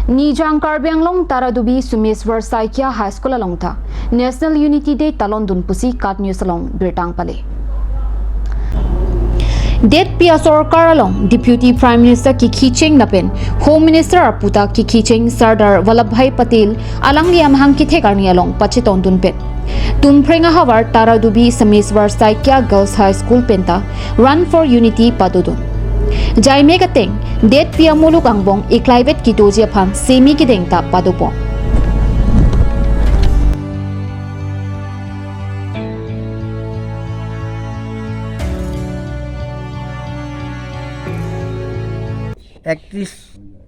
Nijang Karbianglong Taradubi Sumeswar Saikia High School alongtha National Unity Day talon dun pusi kat news along birtang pale. Det Pia Sorkar along Deputy Prime Minister ki khicheng napen Home Minister Aputa ki khicheng Sardar Vallabhbhai Patel alang liam hang ki thekarni along pachiton dun pet. Tumprenga hawar Taradubi Sumeswar Saikia Girls High School penta Run for Unity padudun. Jaime kateng det pia muluk angbong iklaivet kitoji phang semi kideng ta padupo.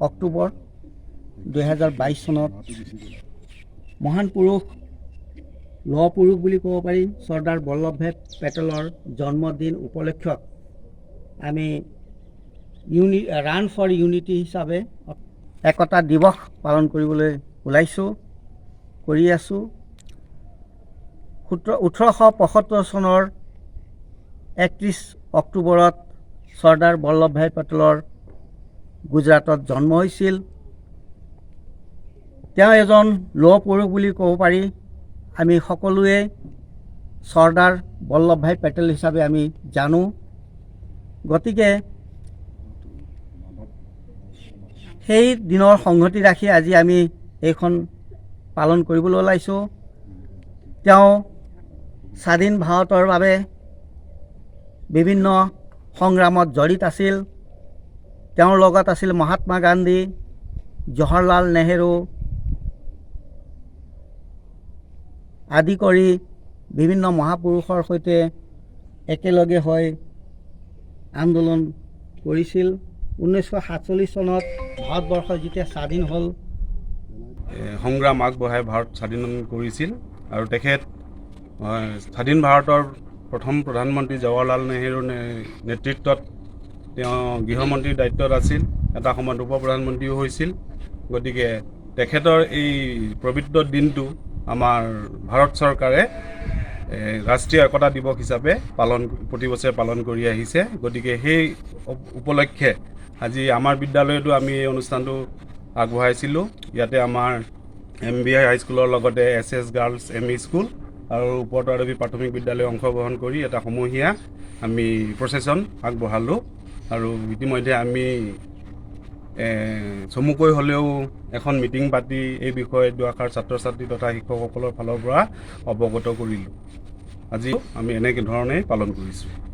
October 2022 চনত মহান পুৰুষ লহ পুৰুষ বুলি ক'ব পাৰি চৰ্দাৰ বল্লভভাই পেটেলৰ জন্মদিন উপলক্ষত আমি ৰান ফৰ ইউনিটি হিচাপে একতা দিৱস পালন কৰিবলৈ ওলাইছোঁ কৰি আছোঁ 1875 চনৰ 31 অক্টোবৰত চৰ্দাৰ বল্লভভাই পেটেলৰ গুজৰাটত জন্ম হৈছিল তেওঁ এজন লহ পুৰুষ বুলি ক'ব পাৰি আমি সকলোৱে চৰ্দাৰ বল্লভভাই পেটেল হিচাপে আমি জানো গতিকে সেই দিনৰ সংগতি ৰাখি আজি আমি এইখন পালন কৰিবলৈ ওলাইছোঁ তেওঁ স্বাধীন ভাৰতৰ বাবে বিভিন্ন সংগ্ৰামত জড়িত আছিল তেওঁৰ লগত আছিল মহাত্মা গান্ধী জৱাহৰলাল নেহেৰু আদি কৰি বিভিন্ন মহাপুৰুষৰ সৈতে একেলগে হৈ আন্দোলন কৰিছিল 1947 চনত ভাৰতবৰ্ষ যেতিয়া স্বাধীন হ'ল সংগ্ৰাম আগবঢ়াই ভাৰত স্বাধীন কৰিছিল আৰু তেখেত স্বাধীন ভাৰতৰ প্ৰথম প্ৰধানমন্ত্ৰী জৱাহৰলাল নেহেৰুৰ নেতৃত্বত তেওঁ গৃহমন্ত্ৰীৰ দায়িত্বত আছিল এটা সময়ত উপ প্ৰধানমন্ত্ৰীও হৈছিল গতিকে তেখেতৰ এই পবিত্ৰ দিনটো আমাৰ ভাৰত চৰকাৰে ৰাষ্ট্ৰীয় একতা দিৱস হিচাপে প্ৰতি বছৰে পালন কৰি আহিছে গতিকে সেই উপলক্ষে আজি আমাৰ বিদ্যালয়তো আমি এই অনুষ্ঠানটো আগবঢ়াইছিলোঁ ইয়াতে আমাৰ MBI হাইস্কুলৰ লগতে SS গাৰ্লছ ME স্কুল আৰু তৰাদুবি প্ৰাথমিক বিদ্যালয় অংশগ্ৰহণ কৰি এটা সমূহীয়া আমি প্ৰচেছন আগবঢ়ালোঁ আৰু ইতিমধ্যে আমি চমুকৈ হ'লেও এখন মিটিং পাতি এই বিষয়ে দুআষাৰ ছাত্ৰ ছাত্ৰী তথা শিক্ষকসকলৰ ফালৰ পৰা অৱগত কৰিলোঁ আজি আমি এনেকৈ ধৰণে পালন কৰিছোঁ